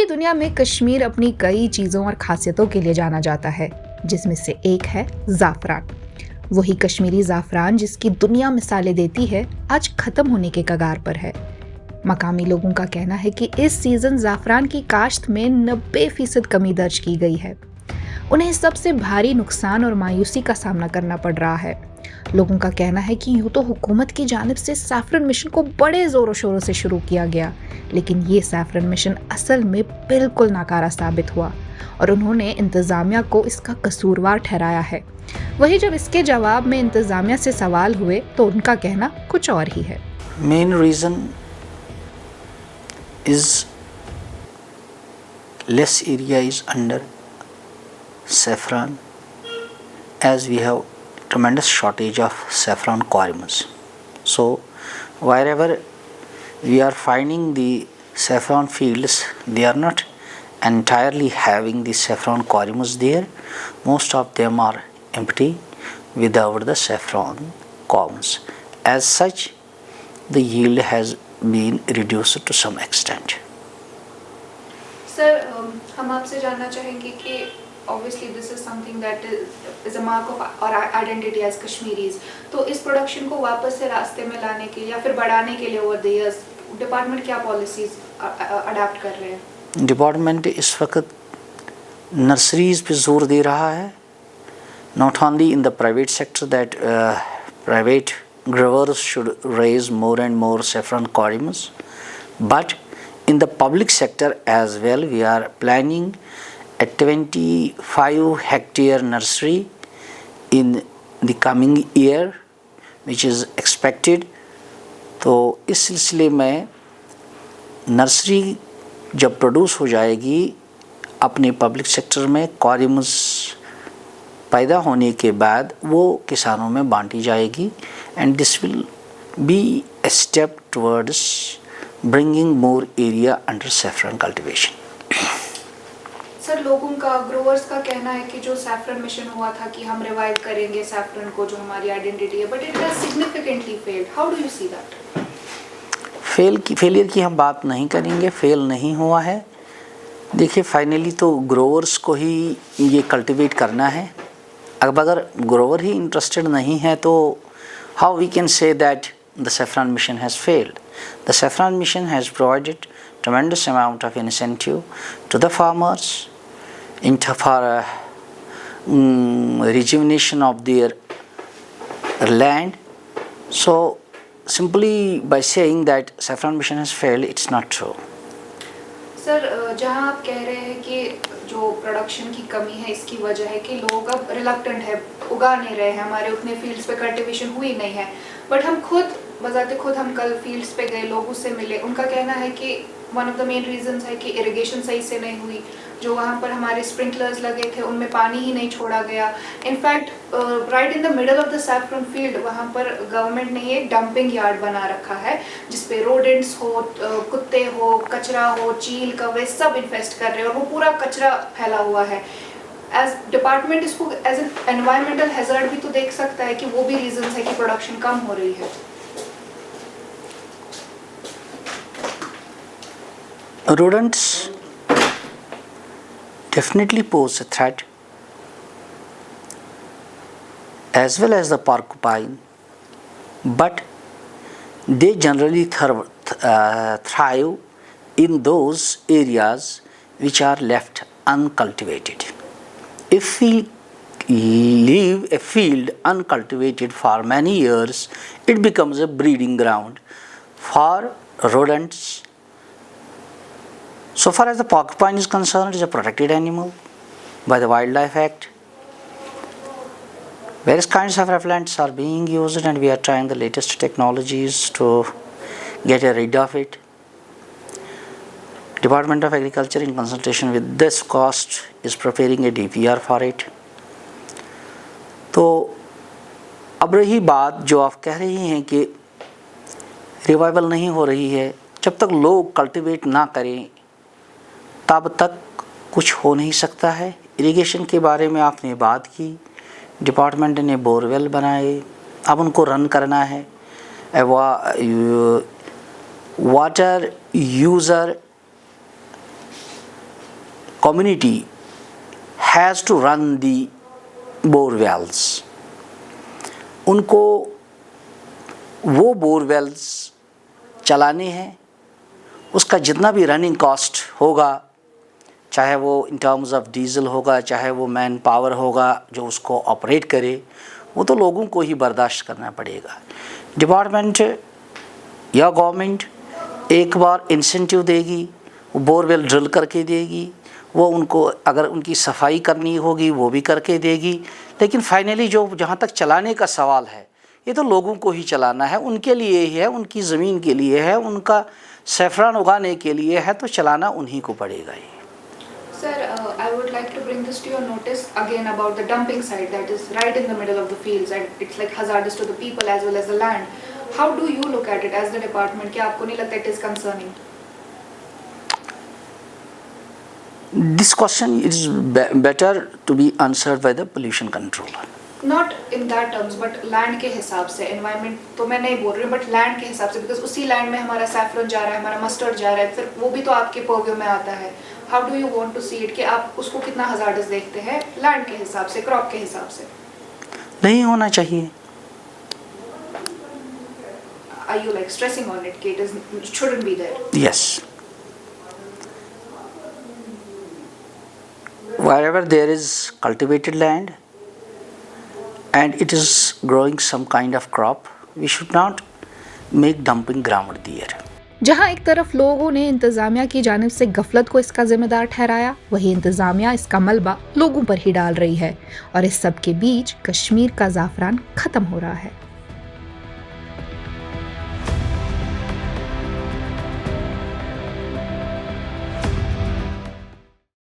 पूरी दुनिया में कश्मीर अपनी कई चीज़ों और खासियतों के लिए जाना जाता है, जिसमें से एक है ज़ाफ़रान। वही कश्मीरी ज़ाफ़रान जिसकी दुनिया मिसालें देती है, आज ख़त्म होने के कगार पर है। मकामी लोगों का कहना है कि इस सीज़न ज़ाफ़रान की काश्त में 90% कमी दर्ज की गई है। उन्हें इस सबसे भारी नुकसान और मायूसी का सामना करना पड़ रहा है। लोगों का कहना है कि यूँ तो हुकूमत की जानिब से सैफ़रन मिशन को बड़े ज़ोरों शोरों से शुरू किया गया, लेकिन ये सैफ़रन मिशन असल में बिल्कुल नाकारा साबित हुआ और उन्होंने इंतज़ामिया को इसका कसूरवार ठहराया है। वहीं जब इसके जवाब में इंतज़ामिया से सवाल हुए तो उनका कहना कुछ और ही है। Main reason is less area is under saffron, as we have tremendous shortage of saffron quarries. So wherever we are finding the saffron fields, they are not entirely having the saffron quarries there. Most of them are empty without the saffron columns. As such, the yield has been reduced to some extent. Sir, हम आपसे जानना चाहेंगे कि obviously this is something that is a mark of our identity as Kashmiris. तो इस production को वापस से रास्ते में लाने के लिए या फिर बढ़ाने के लिए over the years डिपार्टमेंट क्या पॉलिसीज अडॉप्ट कर रहे हैं? डिपार्टमेंट इस वक्त नर्सरीज पे जोर दे रहा है. Not only in the private sector that private growers should raise more and more saffron columns, but in the public sector as well. We are planning a 25 hectare nursery in the coming year which is expected. तो इस सिलसिले में nursery जब produce हो जाएगी अपने public sector में, columns पैदा होने के बाद वो किसानों में बांटी जाएगी and this will be a step towards bringing more area under saffron cultivation. Sir, लोगों का, ग्रोवर्स का कहना है कि जो सैफरन मिशन हुआ था कि हम रिवाइव करेंगे सैफरन को, जो हमारी आइडेंटिटी है, but it has significantly failed. How do you see that? Failure की हम बात नहीं करेंगे, फेल नहीं हुआ है. देखिए, फाइनली तो ग्रोवर्स को ही ये कल्टिवेट करना है. अब अगर ग्रोवर ही इंटरेस्टेड नहीं है तो how we can say that the saffron mission has failed? The saffron mission has provided tremendous amount of incentive to the farmers for rejuvenation of their land. So simply by saying that saffron mission has failed, it's not true. Sir, जहां आप कह रहे हैं कि जो production की कमी है इसकी वजह है कि लोग अब रिलक्टेंट है, उगा नहीं रहे हैं, हमारे उतने फील्ड्स पे कल्टीवेशन हुई नहीं है. बट हम खुद बजाते खुद हम कल फील्ड्स पे गए, लोगों से मिले, उनका कहना है कि one of the main reasons है कि इरिगेशन सही से नहीं हुई. जो वहाँ पर हमारे स्प्रिंकलर्स लगे थे उनमें पानी ही नहीं छोड़ा गया. In fact right in the middle of the saffron field वहाँ पर गवर्नमेंट ने एक डंपिंग यार्ड बना रखा है जिसपे रोडेंट्स हो, कुत्ते हो, कचरा हो, चील कौवे सब इन्फेस्ट कर रहे हैं और वो पूरा कचरा फैला हुआ है. एज डिपार्टमेंट इसको एज एन एनवायरमेंटल हैजर्ड भी तो देख सकता है कि वो भी रीजंस है कि प्रोडक्शन कम हो रही है. Rodents definitely pose a threat, as well as the porcupine, but they generally thrive in those areas which are left uncultivated. If we leave a field uncultivated for many years, it becomes a breeding ground for rodents. So far as the porcupine is concerned, it is a protected animal by the Wildlife Act. Various kinds of repellents are being used and we are trying the latest technologies to get rid of it. Department of Agriculture in consultation with this cost is preparing a DPR for it. तो अब रही बात जो आप कह रही हैं कि रिवाइवल नहीं हो रही है, जब तक लोग कल्टीवेट ना करें तब तक कुछ हो नहीं सकता है. इरिगेशन के बारे में आपने बात की, डिपार्टमेंट ने बोरवेल बनाए, अब उनको रन करना है. Water user community has to run the bore wells. उनको वो बोर वेल्स चलाने हैं, उसका जितना भी रनिंग कॉस्ट होगा, चाहे वो इन टर्म्स ऑफ डीजल होगा, चाहे वो मैन पावर होगा जो उसको ऑपरेट करे, वो तो लोगों को ही बर्दाश्त करना पड़ेगा। डिपार्टमेंट या गवर्नमेंट एक बार इंसेंटिव देगी, वो बोरवेल ड्रिल करके देगी, वो उनको अगर उनकी सफाई करनी होगी वो भी करके देगी, लेकिन फाइनली जो जहाँ तक चलाने का सवाल है ये तो लोगों को ही चलाना है, उनके लिए ही है, उनकी ज़मीन के लिए है, उनका सैफरान उगाने के लिए है, तो चलाना उन्हीं को पड़ेगा ही। Sir, I would like to bring this to your notice again about the dumping site that is right in the middle of the fields and it's like hazardous to the people as well as the land. How do you look at it as the department? क्या आपको नहीं लगता it is concerning? This question is better to be answered by the pollution controller. Not in that terms, but land के हिसाब से, environment तो मैं नहीं बोल रही हूँ, but land के हिसाब से, because उसी land में हमारा saffron जा रहा है, हमारा mustard जा रहा है, फिर वो भी तो आपके purview में आता है। How do you want to see it कि आप उसको कितना hazardous देखते हैं land के हिसाब से, crop के हिसाब से? नहीं होना चाहिए। Are you like stressing on it कि it shouldn't be there? Yes. Wherever there is cultivated land and it is growing some kind of crop, we should not make dumping ground there. जहां एक तरफ लोगों ने इंतजामिया की जानिब से गफलत को इसका जिम्मेदार ठहराया, वहीं इंतजामिया इसका मलबा लोगों पर ही डाल रही है और इस सब के बीच कश्मीर का ज़ाफ़रान खत्म हो रहा है।